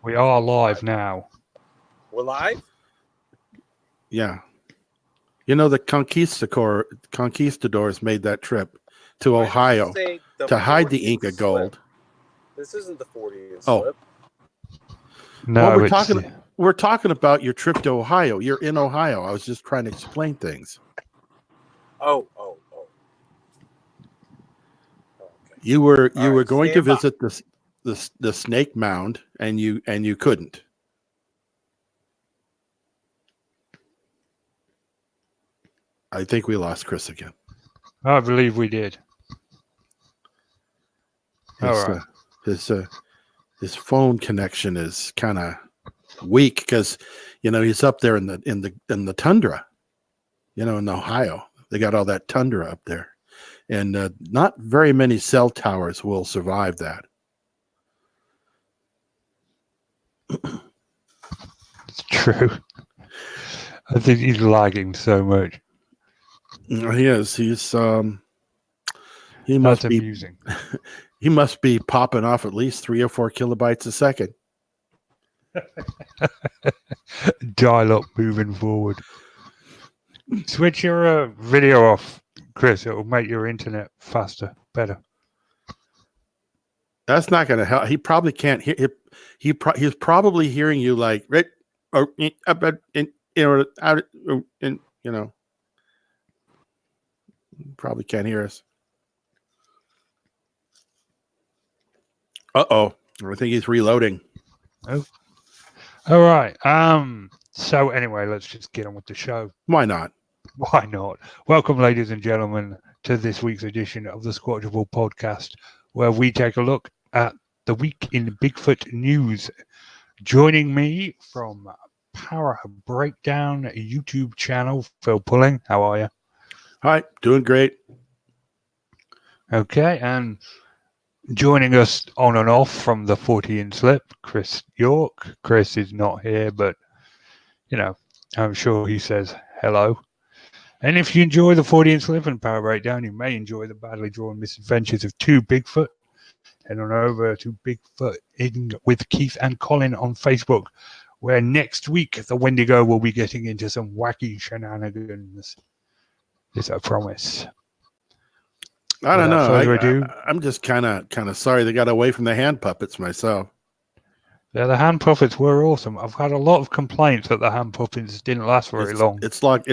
We are live now. We're live? Yeah. You know, the conquistadors made that trip to Ohio to hide the Inca gold. This isn't the Fortean Slip. No, well, we're talking about your trip to Ohio. You're in Ohio. I was just trying to explain things. Oh. Okay. You were going to visit the Snake Mound, and you couldn't. I think we lost Chris again. I believe we did. His phone connection is kind of weak because he's up there in the tundra, in Ohio. They got all that tundra up there, and not very many cell towers will survive that. It's true. I think he's lagging so much. He is. He must That's be amusing. He must be popping off at least 3 or 4 kilobytes a second. Dial up moving forward. Switch your video off, Chris. It will make your internet faster, better. That's not going to help. He probably can't hear. He's probably hearing you like right, probably can't hear us. I think he's reloading. Oh. All right. So anyway, let's just get on with the show. Why not? Why not? Welcome, ladies and gentlemen, to this week's edition of the Squatchable Podcast, where we take a look at the week in Bigfoot news. Joining me from Parabreakdown YouTube channel, Phil Pulling. How are you? Hi, doing great. Okay, and joining us on and off from the Fortean Slip, Chris York. Chris is not here, but, I'm sure he says hello. And if you enjoy the Fortean Slip and Parabreakdown, you may enjoy the badly drawn misadventures of 2 Bigfoot. Head on over to Bigfooting with Keith N Collin on Facebook, where next week the Wendigo will be getting into some wacky shenanigans. It's a promise. I don't know. I'm just kind of sorry they got away from the hand puppets myself. Yeah, the hand puppets were awesome. I've had a lot of complaints that the hand puppets didn't last very long. It's like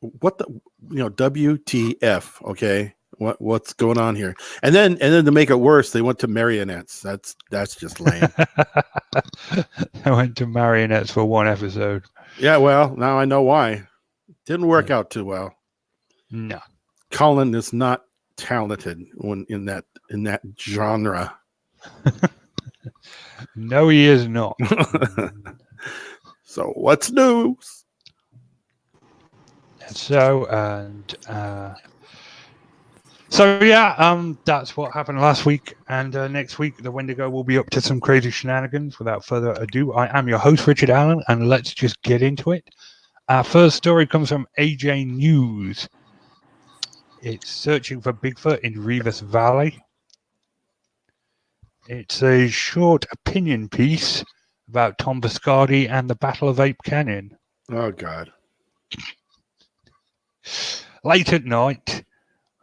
what the WTF? Okay, what's going on here? And then to make it worse, they went to marionettes. That's just lame. I went to marionettes for 1 episode. Yeah, well, now I know why. Didn't work out too well. No, Colin is not talented in that genre. No, he is not. So what's news? That's what happened last week, and next week the Wendigo will be up to some crazy shenanigans. Without further ado, I am your host, Richard Allen, and let's just get into it. Our first story comes from AJ News. It's searching for Bigfoot in Reavis Valley. It's a short opinion piece about Tom Biscardi and the Battle of Ape Canyon. Oh, God. Late at night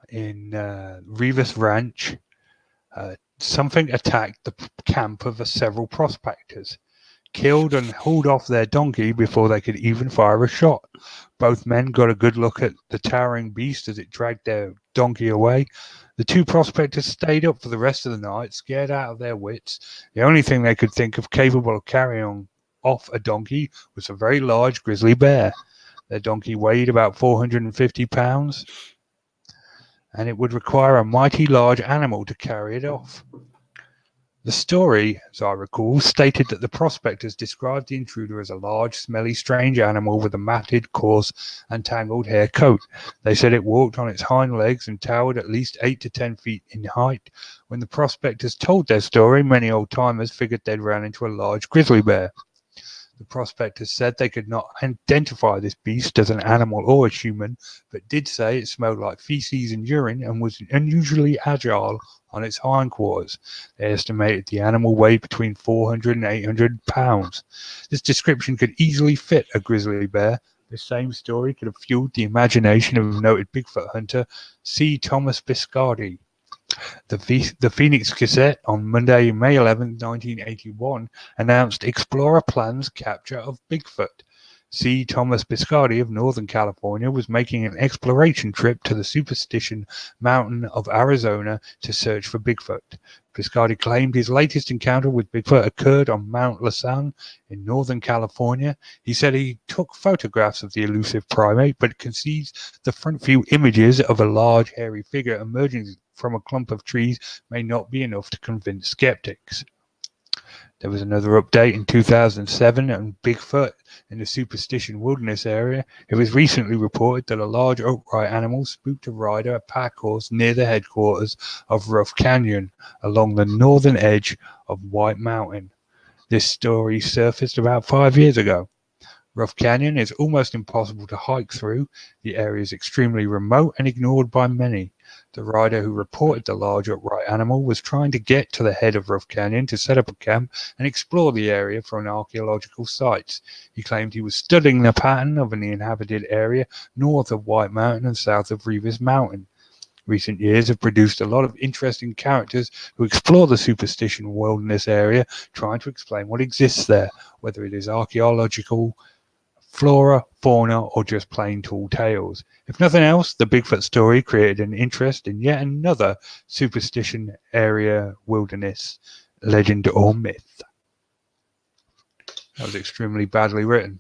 in Reavis Ranch, something attacked the camp of several prospectors, killed and hauled off their donkey before they could even fire a shot. Both men got a good look at the towering beast as it dragged their donkey away. The 2 prospectors stayed up for the rest of the night, scared out of their wits. The only thing they could think of capable of carrying off a donkey was a very large grizzly bear. Their donkey weighed about 450 pounds, and it would require a mighty large animal to carry it off. The story, as I recall, stated that the prospectors described the intruder as a large, smelly, strange animal with a matted, coarse, and tangled hair coat. They said it walked on its hind legs and towered at least 8 to 10 feet in height. When the prospectors told their story, many old-timers figured they'd ran into a large grizzly bear. The prospectors said they could not identify this beast as an animal or a human, but did say it smelled like feces and urine and was unusually agile on its hindquarters. They estimated the animal weighed between 400 and 800 pounds. This description could easily fit a grizzly bear. The same story could have fueled the imagination of noted Bigfoot hunter C. Thomas Biscardi. The Phoenix Gazette on Monday, May 11, 1981, announced Explorer plans capture of Bigfoot. C. Thomas Biscardi of Northern California was making an exploration trip to the Superstition Mountain of Arizona to search for Bigfoot. Biscardi claimed his latest encounter with Bigfoot occurred on Mount Lasan in Northern California. He said he took photographs of the elusive primate, but concedes the front view images of a large, hairy figure emerging from a clump of trees may not be enough to convince skeptics. There was another update in 2007 on Bigfoot in the Superstition Wilderness area. It was recently reported that a large upright animal spooked a rider at pack horse near the headquarters of Rough Canyon along the northern edge of White Mountain. This story surfaced about 5 years ago. Rough Canyon is almost impossible to hike through. The area is extremely remote and ignored by many. The rider who reported the large upright animal was trying to get to the head of Rough Canyon to set up a camp and explore the area for an archaeological sites. He claimed he was studying the pattern of an inhabited area north of White Mountain and south of Reavis Mountain. Recent years have produced a lot of interesting characters who explore the Superstition Wilderness area, trying to explain what exists there, whether it is archaeological, flora, fauna, or just plain tall tales. If nothing else, the Bigfoot story created an interest in yet another superstition area wilderness legend or myth. That was extremely badly written.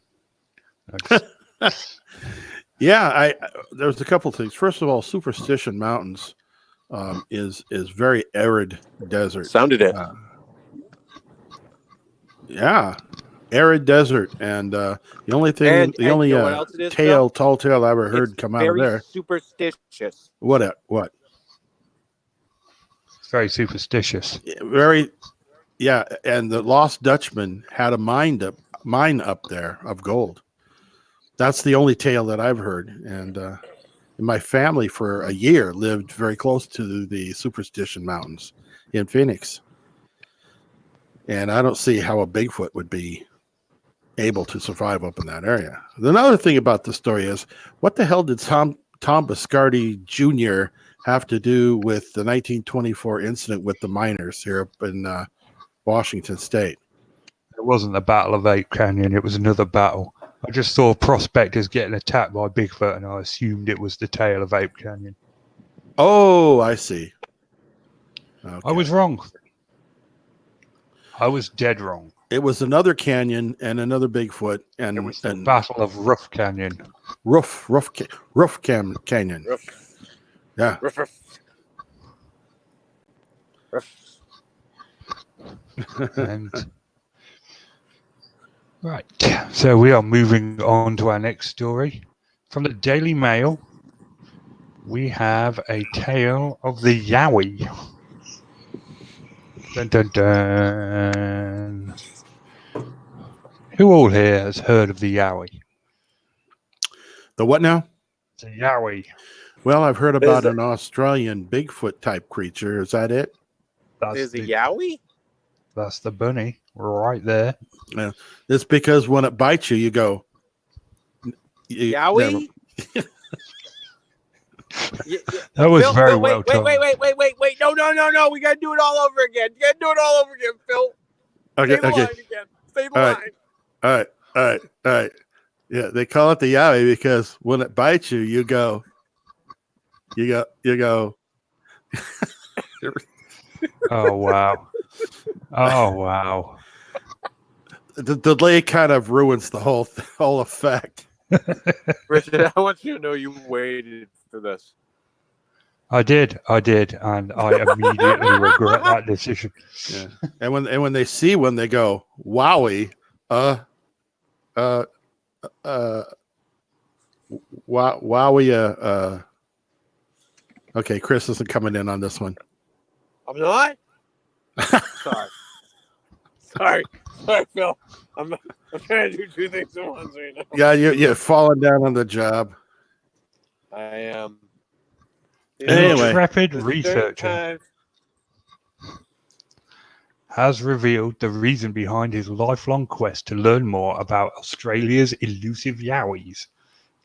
Yeah, there's a couple things. First of all, Superstition Mountains is very arid desert. Sounded it. Yeah, arid desert, and the only thing, You know what else it is, tall tale I ever heard It's come out of there. Superstitious. What? It's very superstitious. Very, yeah. And the Lost Dutchman had a mine up there of gold. That's the only tale that I've heard. And my family for a year lived very close to the Superstition Mountains in Phoenix. And I don't see how a Bigfoot would be able to survive up in that area. Another thing about the story is, what the hell did Tom Biscardi Jr. have to do with the 1924 incident with the miners here up in Washington State? It wasn't the Battle of Ape Canyon. It was another battle. I just saw prospectors getting attacked by Bigfoot, and I assumed it was the tale of Ape Canyon. Oh, I see. Okay. I was wrong. I was dead wrong. It was another canyon and another Bigfoot, and It was the Battle of Rough Canyon. Rough Canyon. Ruff. Yeah. Ruff, ruff. Ruff. And right, so we are moving on to our next story. From the Daily Mail, we have a tale of the Yowie. Dun, dun, dun. Who all here has heard of the Yowie? The what now? The Yowie. Well, I've heard about it? an Australian Bigfoot type creature. Is that it? Is it Yowie? That's the bunny right there. Yeah. It's because when it bites you, you go. Yowie? That was Phil, very Phil, well told. Wait. No. We got to do it all over again. You got to do it all over again, Phil. Okay, Say the okay. line again. Say the All line. All right. Yeah, they call it the Yowie because when it bites you, you go. Oh, wow. Oh, wow. The delay kind of ruins the whole effect. Richard, I want you to know you waited for this. I did, and I immediately regret that decision. Yeah. And when they see one, they go, "Wowie, wowie, Okay, Chris isn't coming in on this one. I'm not? Sorry. Sorry, Phil. I'm trying to do two things at once right now. Yeah, you're falling down on the job. I am. Anyway. Intrepid There's researcher certain times- has revealed the reason behind his lifelong quest to learn more about Australia's elusive yowies.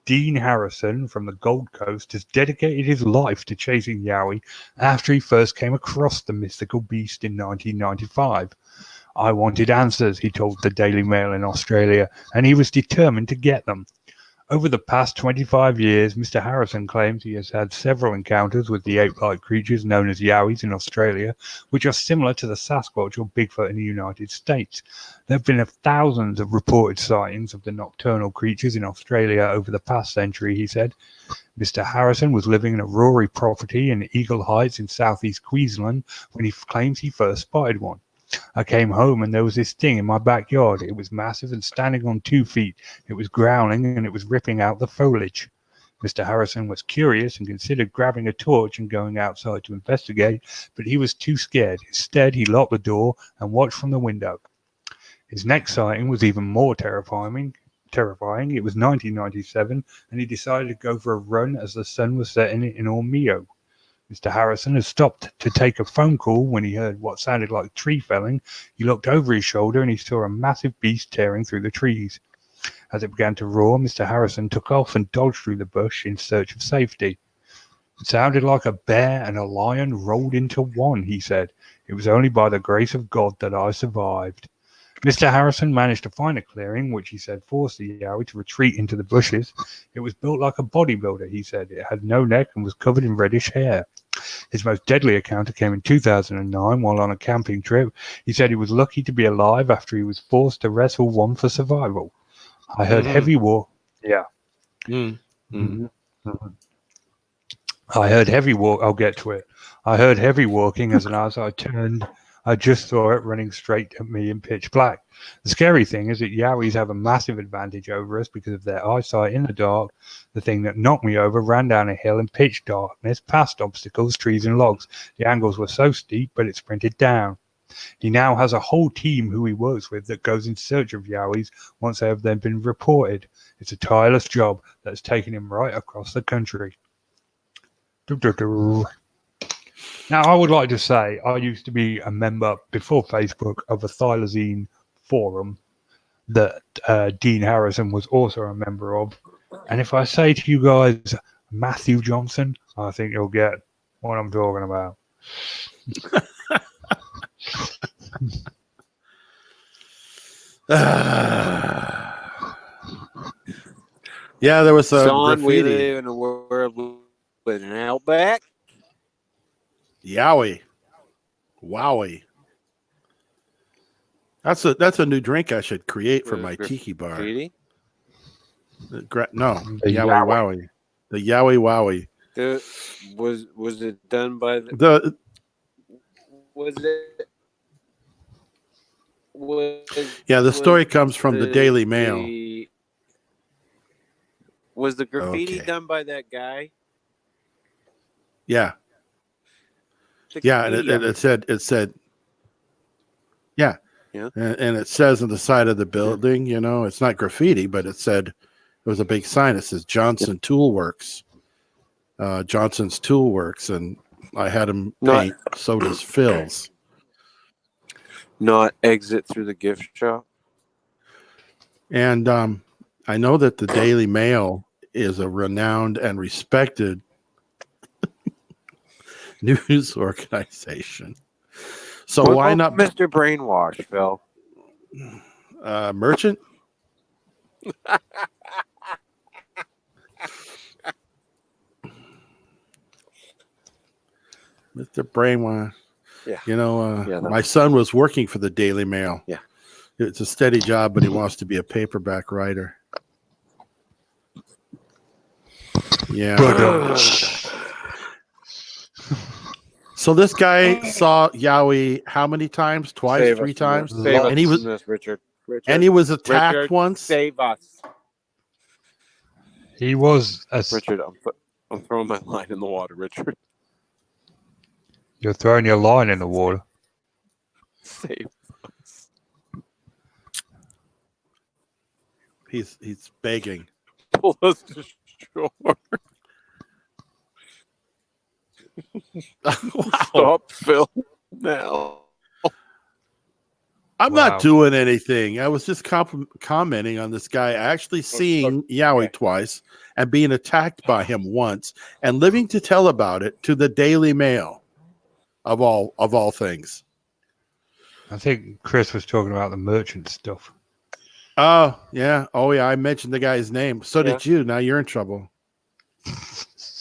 Dean Harrison from the Gold Coast has dedicated his life to chasing yowie after he first came across the mythical beast in 1995. I wanted answers, he told the Daily Mail in Australia, and he was determined to get them. Over the past 25 years, Mr. Harrison claims he has had several encounters with the ape-like creatures known as yowies in Australia, which are similar to the Sasquatch or Bigfoot in the United States. There have been thousands of reported sightings of the nocturnal creatures in Australia over the past century, he said. Mr. Harrison was living in a Rory property in Eagle Heights in southeast Queensland when he claims he first spotted one. I came home and there was this thing in my backyard. It was massive and standing on 2 feet. It was growling and it was ripping out the foliage. Mr. Harrison was curious and considered grabbing a torch and going outside to investigate, but he was too scared. Instead, he locked the door and watched from the window. His next sighting was even more terrifying. It was 1997, and he decided to go for a run as the sun was setting in Ormeo. Mr. Harrison had stopped to take a phone call when he heard what sounded like tree felling. He looked over his shoulder and he saw a massive beast tearing through the trees. As it began to roar, Mr. Harrison took off and dodged through the bush in search of safety. It sounded like a bear and a lion rolled into one, he said. It was only by the grace of God that I survived. Mr. Harrison managed to find a clearing, which he said forced the yowie to retreat into the bushes. It was built like a bodybuilder, he said. It had no neck and was covered in reddish hair. His most deadly encounter came in 2009 while on a camping trip. He said he was lucky to be alive after he was forced to wrestle one for survival. I heard heavy war. Yeah. I heard heavy walk. I'll get to it. I heard heavy walking as I turned. I just saw it running straight at me in pitch black. The scary thing is that yowies have a massive advantage over us because of their eyesight in the dark. The thing that knocked me over ran down a hill in pitch darkness, past obstacles, trees and logs. The angles were so steep, but it sprinted down. He now has a whole team who he works with that goes in search of yowies once they have then been reported. It's a tireless job that's taken him right across the country. Now, I would like to say I used to be a member before Facebook of a thylacine forum that Dean Harrison was also a member of. And if I say to you guys, Matthew Johnson, I think you'll get what I'm talking about. Yeah, there was some Son, we graffiti. live in a world with an outback. Yowie. Wowie. That's a new drink I should create for my tiki bar. Graffiti? No, The Yowie Wowie. The Yowie Wowie. Was it done by The story comes from the Daily Mail. Was the graffiti Okay. done by that guy? Yeah. The Yeah, and comedian. it said yeah. Yeah. And it says on the side of the building, you know, it's not graffiti, but it was a big sign. It says Johnson Tool Works. Johnson's Tool Works, and I had him paint, so does Phil's. Not exit through the gift shop. And I know that the Daily Mail is a renowned and respected news organization. So What why about not Mr. Brainwash, Phil? Merchant? Mr. Brainwash. Yeah. You know, Yeah, my son was working for the Daily Mail. Yeah. It's a steady job, but he wants to be a paperback writer. Yeah. So this guy saw Yowie how many times? Twice? Save 3 us times? from this. Save And us he was from this, Richard. and he was attacked Richard, once. Save us. He was Richard, I'm throwing my line in the water, Richard. You're throwing your line in the water. Save us. He's begging. Pull us to shore. Wow. Stop, Phil. Now. I'm Wow. not doing anything. I was just commenting on this guy actually seeing Yowie twice and being attacked by him once and living to tell about it to the Daily Mail of all things. I think Chris was talking about the merchant stuff. Oh, yeah. Oh, yeah. I mentioned the guy's name. So did you. Now you're in trouble.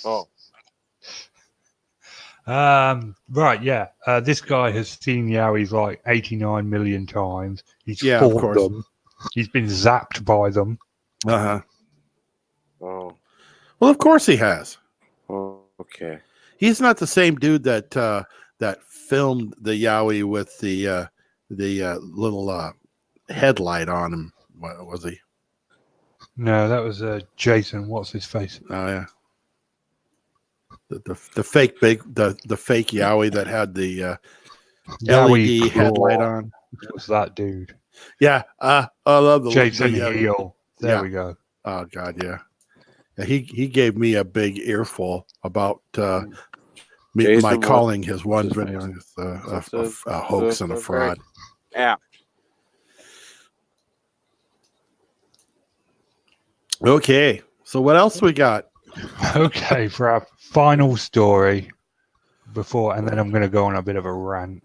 Oh. Right, yeah. This guy has seen Yowies like 89 million times. He's Yeah, of fought course. them. He's been zapped by them. Uh-huh. Oh. Well, of course he has. Oh. Okay. He's not the same dude that filmed the Yowie with the little headlight on him. What was he? No, that was Jason. What's his face? Oh yeah. The fake the fake Yowie that had the Yowie LED Claw. headlight on. It was that dude. Yeah, I love the Jason the, Heel. There yeah. we go. Oh God, yeah. He gave me a big earful about my calling his one video a hoax and a fraud. Yeah. Okay, so what else we got? Okay, for our final story and then I'm going to go on a bit of a rant.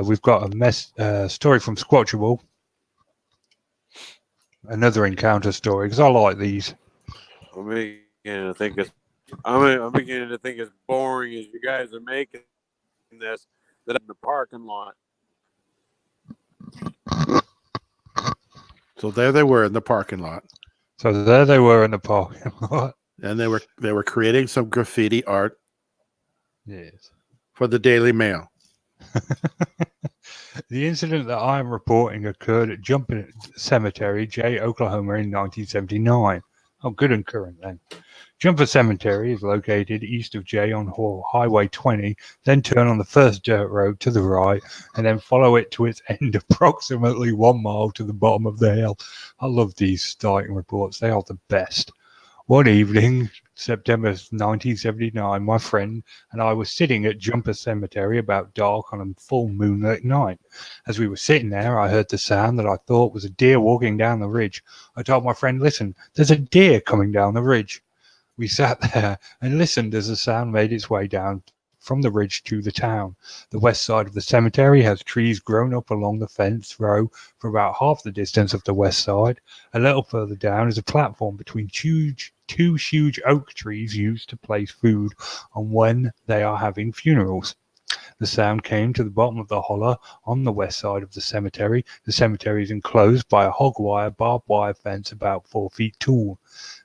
We've got a story from Squatchable. Another encounter story, because I like these. I'm beginning to think it's boring as you guys are making this. That in the parking lot. So there they were in the parking lot. So there they were in the parking lot. And they were creating some graffiti art Yes. for the Daily Mail. The incident that I am reporting occurred at Jumper Cemetery, Jay, Oklahoma in 1979. Oh, good and current then. Jumper Cemetery is located east of Jay on Highway 20, then turn on the first dirt road to the right, and then follow it to its end approximately 1 mile to the bottom of the hill. I love these sighting reports. They are the best. One evening, September 1979, my friend and I were sitting at Jumper Cemetery about dark on a full moonlit night. As we were sitting there, I heard the sound that I thought was a deer walking down the ridge. I told my friend, "Listen, there's a deer coming down the ridge." We sat there and listened as the sound made its way down from the ridge to the town. The west side of the cemetery has trees grown up along the fence row for about half the distance of the west side. A little further down is a platform between two huge oak trees used to place food on when they are having funerals. The sound came to the bottom of the hollow on the west side of the cemetery. The cemetery is enclosed by a hog wire barbed wire fence about 4 feet tall.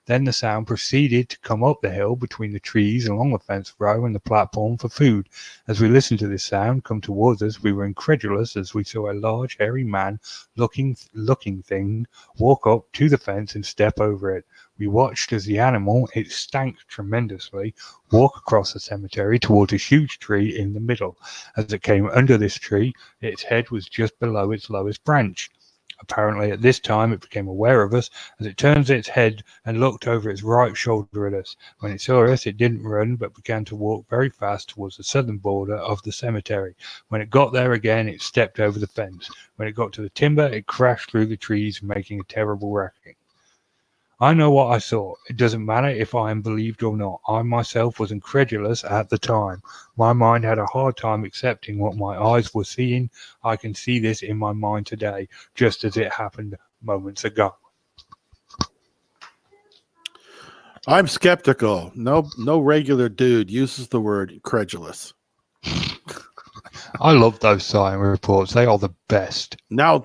Then the sound proceeded to come up the hill between the trees along the fence row and the platform for food. As we listened to this sound come towards us, we were incredulous as we saw a large, hairy man looking thing walk up to the fence and step over it. We watched as the animal, it stank tremendously, walk across the cemetery towards a huge tree in the middle. As it came under this tree, its head was just below its lowest branch. Apparently at this time it became aware of us as it turned its head and looked over its right shoulder at us. When it saw us, it didn't run but began to walk very fast towards the southern border of the cemetery. When it got there again, it stepped over the fence. When it got to the timber, it crashed through the trees, making a terrible wrecking. I know what I saw. It doesn't matter if I am believed or not. I myself was incredulous at the time. My mind had a hard time accepting what my eyes were seeing. I can see this in my mind today, just as it happened moments ago. I'm skeptical. No regular dude uses the word incredulous. I love those sighting reports. They are the best. Now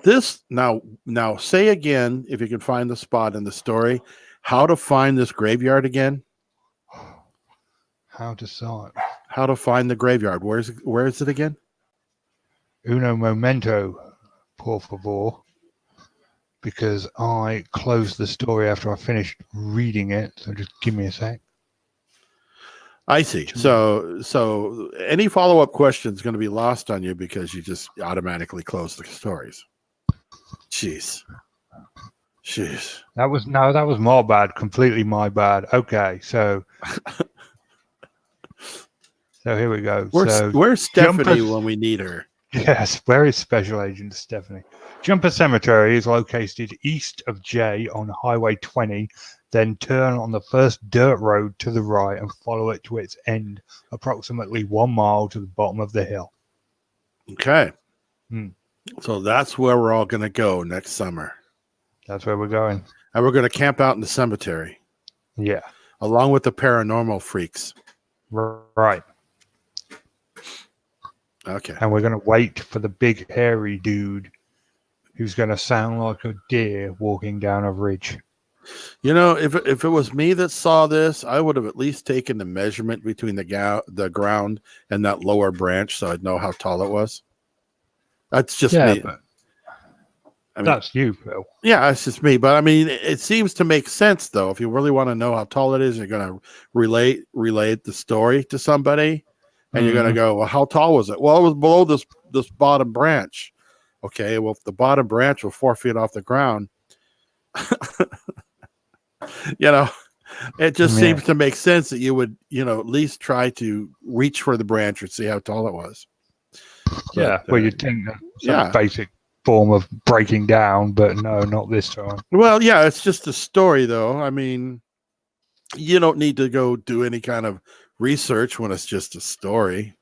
say again, if you can find the spot in the story, how to find this graveyard again. How to sight. How to find the graveyard. Where is it again? Uno momento, por favor. Because I closed the story after I finished reading it. So just give me a sec. I see. So any follow-up question is going to be lost on you because you just automatically close the stories. Jeez. Jeez. That was my bad. Completely my bad. Okay, so here we go. Where's Stephanie Jumper- when we need her? Yes, where is Special Agent Stephanie? Jumper Cemetery is located east of J on Highway 20. Then turn on the first dirt road to the right and follow it to its end, approximately 1 mile to the bottom of the hill. Okay. Hmm. So that's where we're all going to go next summer. That's where we're going. And we're going to camp out in the cemetery. Yeah. Along with the paranormal freaks. Right. Okay. And we're going to wait for the big hairy dude who's going to sound like a deer walking down a ridge. You know, if it was me that saw this, I would have at least taken the measurement between the ground and that lower branch so I'd know how tall it was. That's just me. But I mean, that's you, Phil. Yeah, it's just me. But I mean, it seems to make sense, though. If you really want to know how tall it is, you're going to relate the story to somebody, and you're going to go, well, how tall was it? Well, it was below this bottom branch. Okay, well, if the bottom branch was 4 feet off the ground, you know, it just seems to make sense that you would, at least try to reach for the branch or see how tall it was. Yeah, well, you'd think that's basic form of breaking down, but no, not this time. Well, yeah, it's just a story, though. I mean, you don't need to go do any kind of research when it's just a story.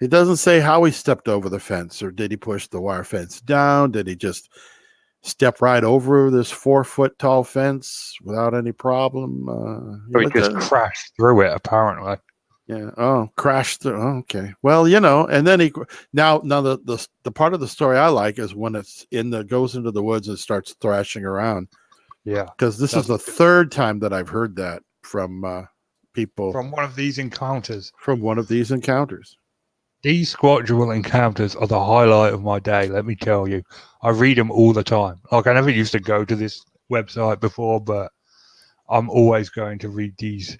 It doesn't say how he stepped over the fence, or did he push the wire fence down? Did he just step right over this 4 foot tall fence without any problem? Or he just crashed through it, apparently. Yeah. Oh, crashed through. Oh, okay. Well, and then now the part of the story I like is when it's goes into the woods and starts thrashing around. Yeah. Because this is the third time that I've heard that from people. From one of these encounters. These Squatchable encounters are the highlight of my day, let me tell you. I read them all the time. Like, I never used to go to this website before, but I'm always going to read these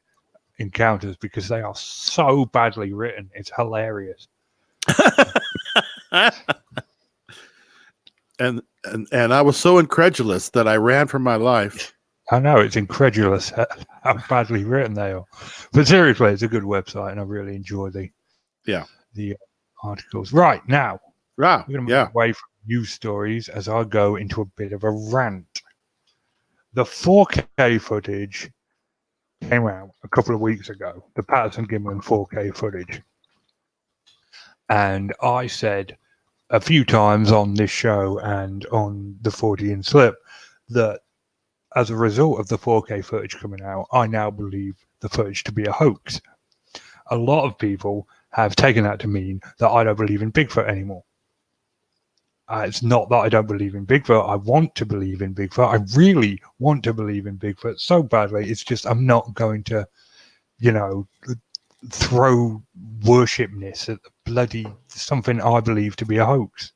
encounters because they are so badly written. It's hilarious. And I was so incredulous that I ran for my life. I know, it's incredulous how badly written they are. But seriously, it's a good website, and I really enjoy the articles. Right, now, we're going to move away from news stories as I go into a bit of a rant. The 4K footage came out a couple of weeks ago, the Patterson-Gimlin 4K footage. And I said a few times on this show and on the Fortean Slip that as a result of the 4K footage coming out, I now believe the footage to be a hoax. A lot of people have taken that to mean that I don't believe in Bigfoot anymore. It's not that I don't believe in Bigfoot. I want to believe in Bigfoot. I really want to believe in Bigfoot so badly. It's just I'm not going to, throw worshipness at the bloody something I believe to be a hoax.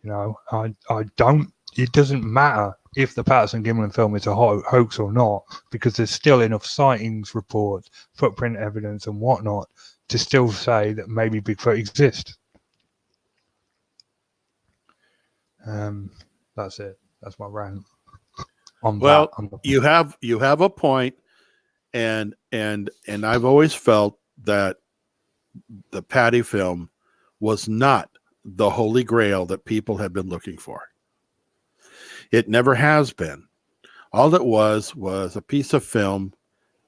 I don't. It doesn't matter if the Patterson-Gimlin film is a hoax or not, because there's still enough sightings, reports, footprint evidence, and whatnot to still say that maybe Bigfoot exists. That's it. That's my rant. You have a point, and I've always felt that the Patty film was not the holy grail that people have been looking for. It never has been. All it was a piece of film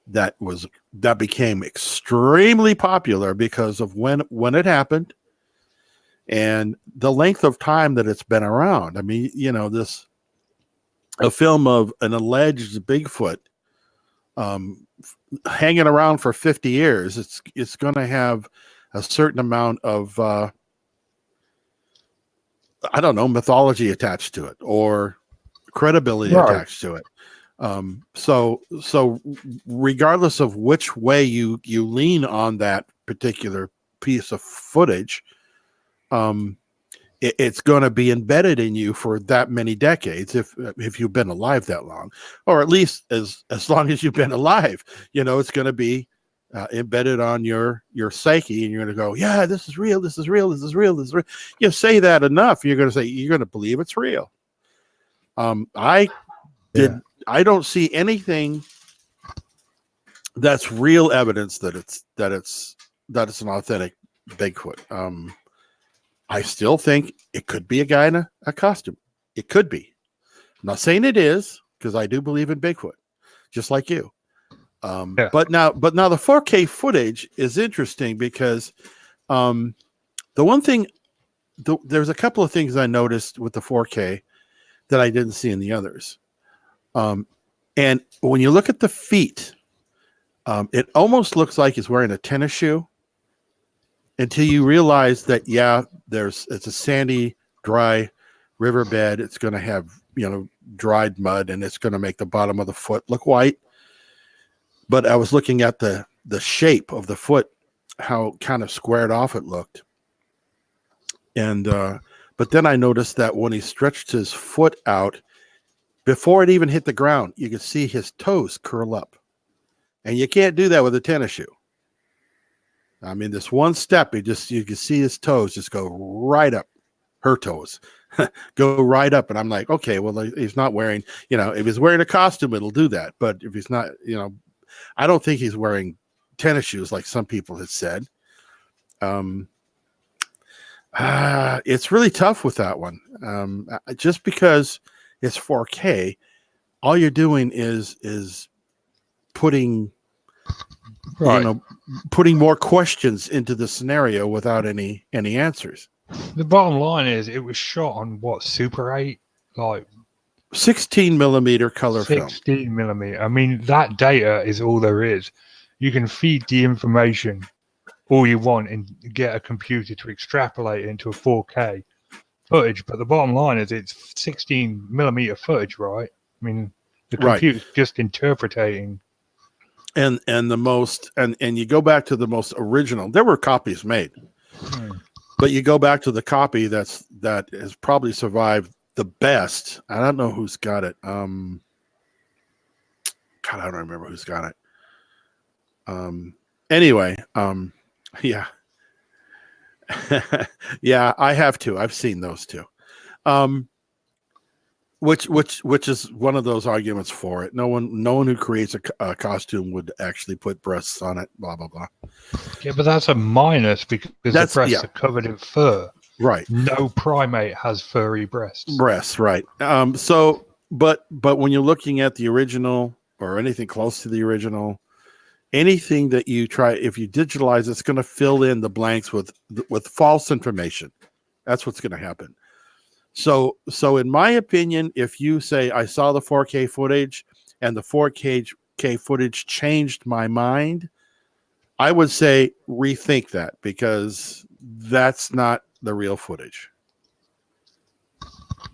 that became extremely popular because of when it happened and the length of time that it's been around. I mean, a film of an alleged Bigfoot hanging around for 50 years, it's going to have a certain amount of mythology attached to it or credibility attached to it. So regardless of which way you lean on that particular piece of footage, it's going to be embedded in you for that many decades if you've been alive that long, or at least as long as you've been alive. It's going to be embedded on your psyche, and you're going to go, yeah, this is real, this is real, this is real, this is real. You say that enough, you're going to believe it's real. I don't see anything that's real evidence that it's an authentic Bigfoot. I still think it could be a guy in a costume. It could be. I'm not saying it is, because I do believe in Bigfoot, just like you. But now the 4K footage is interesting because the one thing, there's a couple of things I noticed with the 4K that I didn't see in the others. And when you look at the feet, it almost looks like he's wearing a tennis shoe, until you realize that, it's a sandy, dry riverbed. It's going to have, dried mud, and it's going to make the bottom of the foot look white. But I was looking at the shape of the foot, how kind of squared off it looked. And, but then I noticed that when he stretched his foot out, before it even hit the ground, you could see his toes curl up. And you can't do that with a tennis shoe. I mean, this one step, you can see his toes just go right up, her toes go right up. And I'm like, okay, well, he's not wearing, if he's wearing a costume, it'll do that. But if he's not, I don't think he's wearing tennis shoes like some people have said. It's really tough with that one. Just because it's 4K, all you're doing is putting, putting more questions into the scenario without any answers. The bottom line is, it was shot on what, Super 8, like 16 millimeter color 16 millimeter. I mean, that data is all there is. You can feed the information all you want and get a computer to extrapolate into a 4K footage. But the bottom line is, it's 16 millimeter footage, right? I mean, the computer's just interpreting. And the most, and you go back to the most original. There were copies made, but you go back to the copy that has probably survived the best. I don't know who's got it. God, I don't remember who's got it. Anyway, yeah. Yeah, I have two. I've seen those two. Which is one of those arguments for it. No one who creates a costume would actually put breasts on it. Blah blah blah. Yeah, but that's a minus, because the breasts are covered in fur. Right. No primate has furry breasts. Breasts, right. So, but when you're looking at the original or anything close to the original, anything that you try, if you digitalize, it's going to fill in the blanks with false information. That's what's going to happen. So in my opinion, if you say, I saw the 4K footage and the 4K footage changed my mind, I would say rethink that, because that's not the real footage.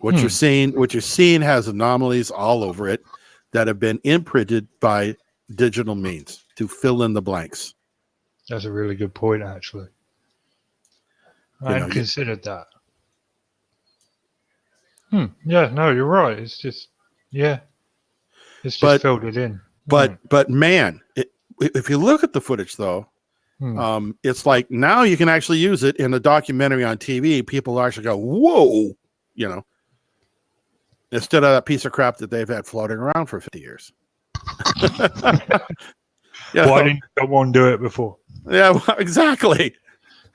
What you're seeing has anomalies all over it that have been imprinted by digital means to fill in the blanks. That's a really good point, actually. I hadn't considered that. Yeah, no, you're right. It's just, it's just filled it in. But man, if you look at the footage, though, it's like now you can actually use it in a documentary on TV. People actually go, whoa, instead of that piece of crap that they've had floating around for 50 years. Why didn't someone do it before? Yeah, well, exactly.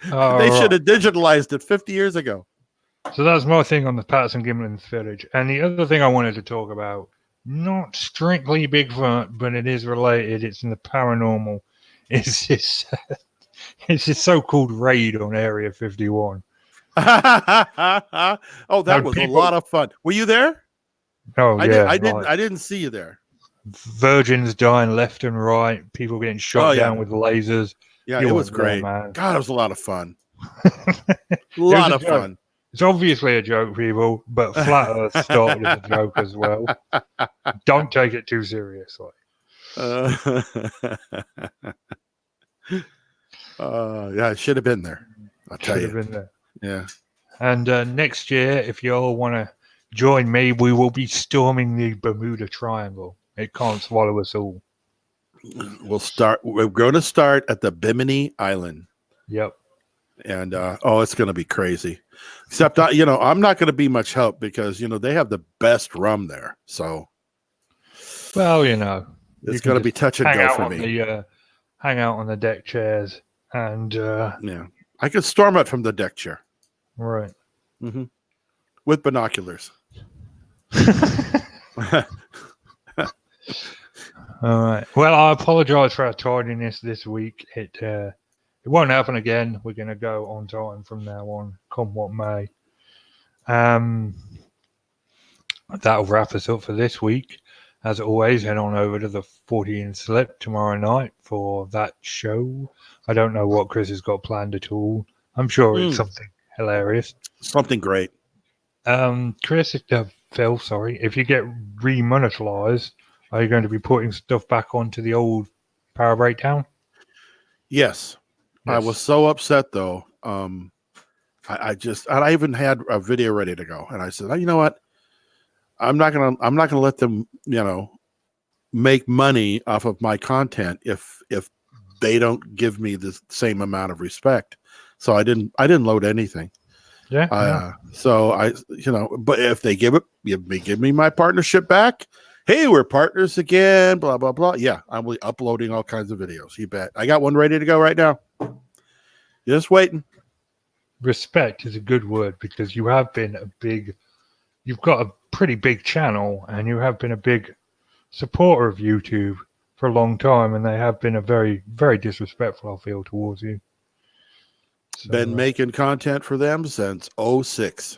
They should have digitalized it 50 years ago. So that's my thing on the Patterson Gimlin footage. And the other thing I wanted to talk about, not strictly Bigfoot, but it is related. It's in the paranormal. It's this so-called raid on Area 51. Oh, that was a lot of fun. Were you there? Oh, I didn't see you there. Virgins dying left and right. People getting shot down with lasers. Yeah, it was great. Man. God, it was a lot of fun. A lot of fun. It's obviously a joke, people, but Flat Earth started as a joke as well. Don't take it too seriously. Yeah, I should have been there. I'll tell you. Should have been there. Yeah. And next year, if you all want to join me, we will be storming the Bermuda Triangle. It can't swallow us all. We're going to start at the Bimini Island. Yep. And it's going to be crazy. Except I'm not going to be much help because they have the best rum there. So, well, it's going to be touch and go for me. Hang out on the deck chairs and yeah, I could storm it from the deck chair. Right. Mm-hmm. With binoculars. All right. Well, I apologize for our tardiness this week. It won't happen again. We're going to go on time from now on, come what may. That'll wrap us up for this week. As always, head on over to the Fortean Slip tomorrow night for that show. I don't know what Chris has got planned at all. I'm sure it's something hilarious. Something great. Phil, sorry. If you get remonetized, are you going to be putting stuff back onto the old Parabreakdown? Yes. I was so upset though. I even had a video ready to go, and I said, you know what? I'm not gonna let them, make money off of my content if they don't give me the same amount of respect. So I didn't load anything. Yeah. So but if they give me my partnership back, hey, we're partners again, blah, blah, blah. Yeah, I'll be uploading all kinds of videos. You bet. I got one ready to go right now. Just waiting. Respect is a good word because you have been you've got a pretty big channel and you have been a big supporter of YouTube for a long time, and they have been a very, very disrespectful, I feel, towards you. So, been making content for them since 2006.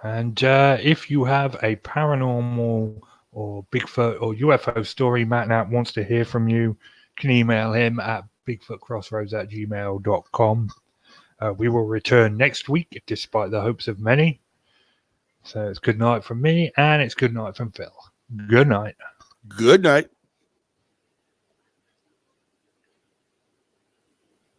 And if you have a paranormal or Bigfoot or UFO story, Matt Knapp wants to hear from you, you can email him at bigfootcrossroads@gmail.com. We will return next week, despite the hopes of many. So it's good night from me, and it's good night from Phil. Good night. Good night.